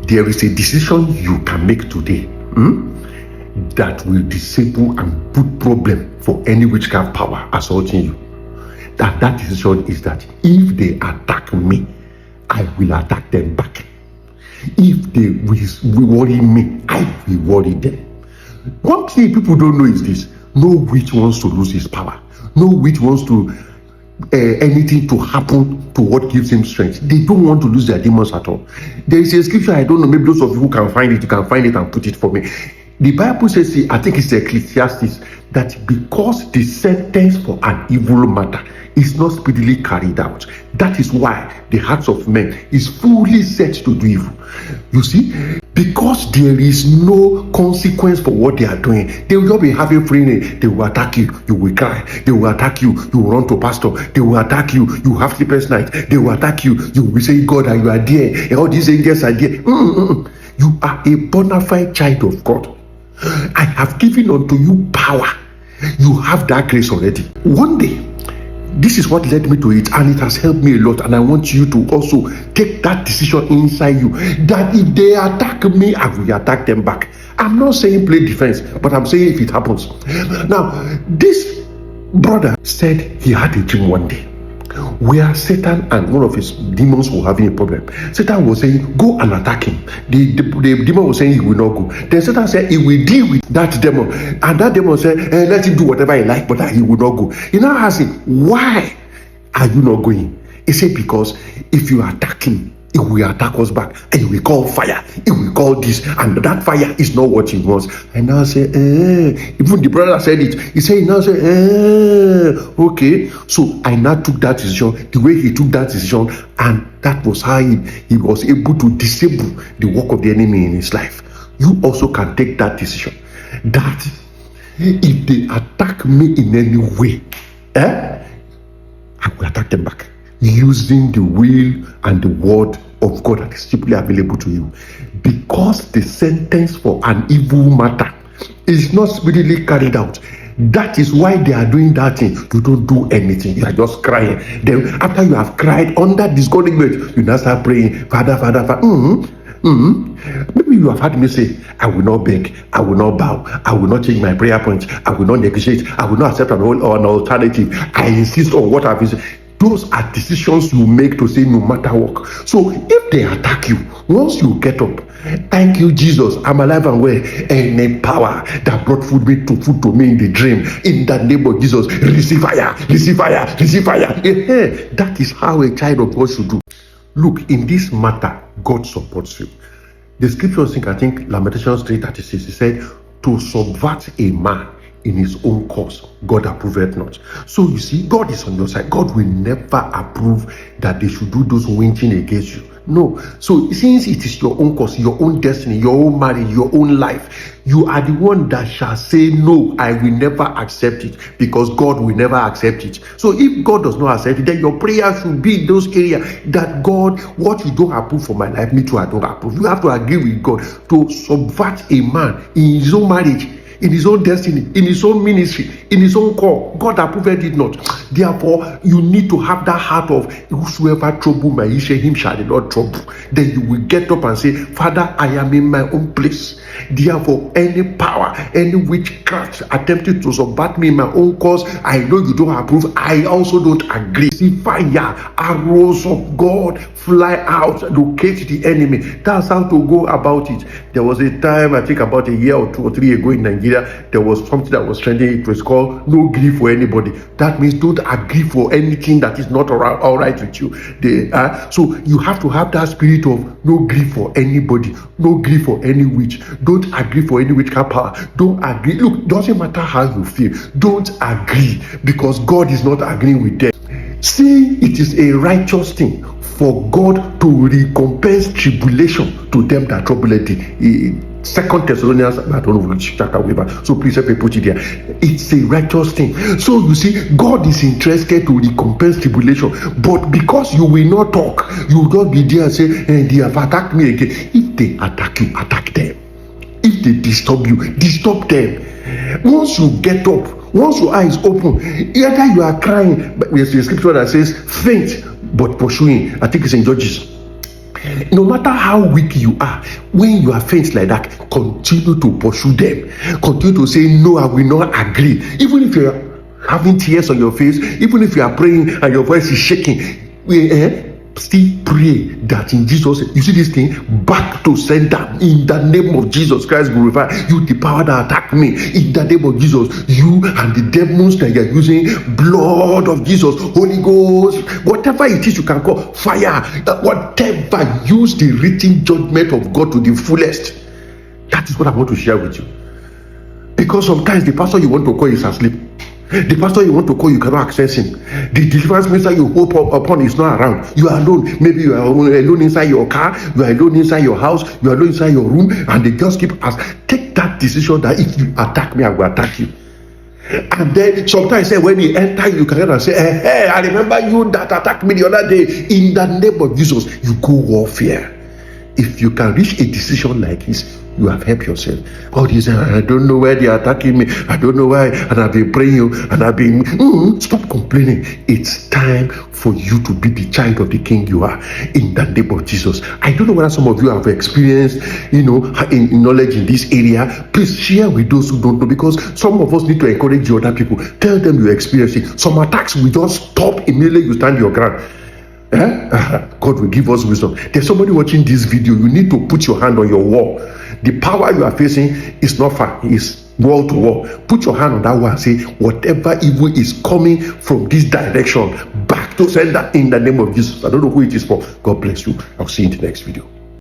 there is a decision you can make today that will disable and put problem for any witchcraft power assaulting you. That decision is that if they attack me, I will attack them back. If they will worry me, I will worry them. One thing people don't know is this: no witch wants to lose his power. No witch wants to anything to happen to what gives him strength. They don't want to lose their demons at all. There is a scripture, I don't know, maybe those of you who can find it, you can find it and put it for me. The Bible says, I think it's Ecclesiastes, that because the sentence for an evil matter is not speedily carried out, that is why the hearts of men is fully set to do evil. You see, because there is no consequence for what they are doing, they will not be having free rein. They will attack you, you will cry. They will attack you, you will run to pastor. They will attack you, you have sleepless night. They will attack you, you will say, God, and you are there, and all these angels are there. You are a bona fide child of God. I have given unto you power. You have that grace already. One day, this is what led me to it, and it has helped me a lot. And I want you to also take that decision inside you, that if they attack me, I will attack them back. I'm not saying play defense, but I'm saying if it happens. Now, this brother said he had a dream one day where Satan and one of his demons were having a problem. Satan was saying, go and attack him. The demon was saying he will not go. Then Satan said he will deal with that demon. And that demon said, let him do whatever he like, but he will not go. He now asked him, why are you not going? He said, because if you attack him, he will attack us back, and he will call fire, he will call this, and that fire is not what he wants. And now say, even the brother said it. He said, now say, okay. So I now took that decision, the way he took that decision, and that was how he was able to disable the work of the enemy in his life. You also can take that decision, that if they attack me in any way, I will attack them back, using the will and the word of God that is simply available to you. Because the sentence for an evil matter is not speedily carried out. That is why they are doing that thing. You don't do anything. You are just crying. Then after you have cried under discouragement, you now start praying, Father, Father, Father. Maybe you have heard me say, I will not beg, I will not bow, I will not change my prayer point, I will not negotiate, I will not accept an alternative. I insist on what I've said. Those are decisions you make to say no matter what. So if they attack you, once you get up, thank you, Jesus, I'm alive and well. Any power that brought food to me in the dream, in the name of Jesus, receive fire, receive fire, receive fire. That is how a child of God should do. Look, in this matter, God supports you. The scripture saying, I think Lamentations 3:36, he said, to subvert a man in his own cause, God approveth not. So you see, God is on your side. God will never approve that they should do those winching against you. No. So since it is your own cause, your own destiny, your own marriage, your own life, you are the one that shall say, no, I will never accept it, because God will never accept it. So if God does not accept it, then your prayer should be in those areas that, God, what you don't approve for my life, me too, I don't approve. You have to agree with God to subvert a man in his own marriage, in his own destiny, in his own ministry, in his own call. God approved it not. Therefore, you need to have that heart of, whosoever trouble my issue, him shall the Lord trouble. Then you will get up and say, Father, I am in my own place. Therefore, any power, any witchcraft attempted to subvert me in my own cause, I know you don't approve. I also don't agree. See fire, arrows of God fly out, locate the enemy. That's how to go about it. There was a time, I think about a year or 2 or 3 ago in Nigeria, there was something that was trending. It was called no grief for anybody. That means don't agree for anything that is not all right with you. So you have to have that spirit of no grief for anybody, no grief for any witch. Don't agree for any witchcraft power. Don't agree. Look, doesn't matter how you feel. Don't agree, because God is not agreeing with them. See, it is a righteous thing for God to recompense tribulation to them that trouble thee. 2 Thessalonians, I don't know which chapter we are, so please help me put it there. It's a righteous thing. So you see, God is interested to recompense tribulation, but because you will not talk, you will not be there and say, they have attacked me again. If they attack you, attack them. If they disturb you, disturb them. Once you get up, once your eyes open, either you are crying, but there's a scripture that says faint but pursuing. I think it's in Judges. No matter how weak you are, when you are faint like that, continue to pursue them. Continue to say, no, I will not agree. Even if you're having tears on your face, even if you are praying and your voice is shaking, still pray that in Jesus, you see this thing, back to center in the name of Jesus Christ. Glorify you, the power that attack me, in the name of Jesus. You and the demons that you are using, blood of Jesus, Holy Ghost, whatever it is you can call, fire, whatever, use the written judgment of God to the fullest. That is what I want to share with you. Because sometimes the pastor you want to call is asleep. The pastor you want to call, you cannot access him. The deliverance minister you hope upon is not around. You are alone. Maybe you are alone inside your car, you are alone inside your house, you are alone inside your room, and they just keep asking. Take that decision that if you attack me, I will attack you. And then sometimes when he enter, you can say, hey, I remember you that attacked me the other day. In the name of Jesus, you go warfare. If you can reach a decision like this, you have helped yourself. All these, I don't know why they are attacking me. I don't know why. And I've been praying, and I've been, stop complaining. It's time for you to be the child of the King you are, in the name of Jesus. I don't know whether some of you have experienced, in knowledge in this area. Please share with those who don't know, because some of us need to encourage the other people. Tell them you experience it. Some attacks will just stop immediately you stand your ground. God will give us wisdom. There's somebody watching this video. You need to put your hand on your wall. The power you are facing is not far, it's wall to wall. Put your hand on that wall and say, whatever evil is coming from this direction, back to sender in the name of Jesus. I don't know who it is for. God bless you. I'll see you in the next video.